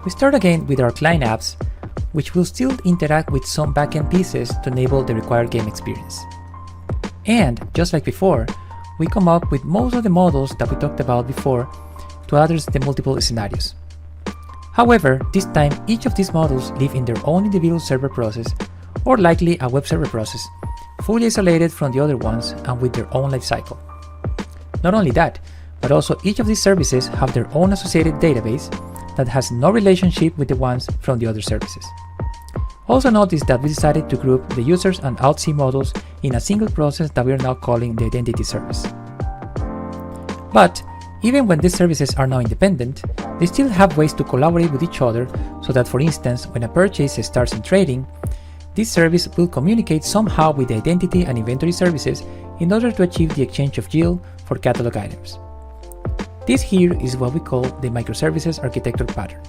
We start again with our client apps, which will still interact with some backend pieces to enable the required game experience. And, just like before, we come up with most of the models that we talked about before to address the multiple scenarios. However, this time each of these models live in their own individual server process, or likely a web server process, fully isolated from the other ones and with their own lifecycle. Not only that, but also each of these services have their own associated database that has no relationship with the ones from the other services. Also notice that we decided to group the users and OutC models in a single process that we are now calling the identity service. But even when these services are now independent, they still have ways to collaborate with each other so that, for instance, when a purchase starts in trading, this service will communicate somehow with the identity and inventory services in order to achieve the exchange of yield for catalog items. This here is what we call the microservices architecture pattern.